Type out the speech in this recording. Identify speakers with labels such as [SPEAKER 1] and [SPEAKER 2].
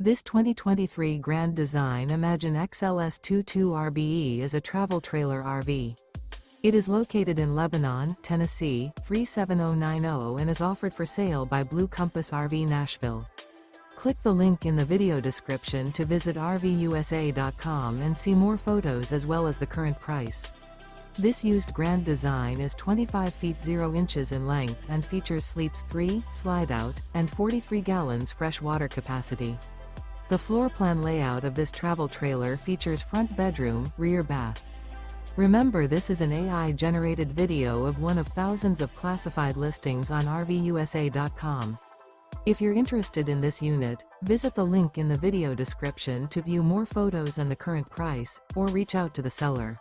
[SPEAKER 1] This 2023 Grand Design Imagine XLS 22RBE is a travel trailer RV. It is located in Lebanon, Tennessee, 37090 and is offered for sale by Blue Compass RV Nashville. Click the link in the video description to visit RVUSA.com and see more photos as well as the current price. This used Grand Design is 25 feet 0 inches in length and features sleeps 3, Slideout, and 43 gallons fresh water capacity. The floor plan layout of this travel trailer features front bedroom, rear bath. Remember, this is an AI-generated video of one of thousands of classified listings on RVUSA.com. If you're interested in this unit, visit the link in the video description to view more photos and the current price, or reach out to the seller.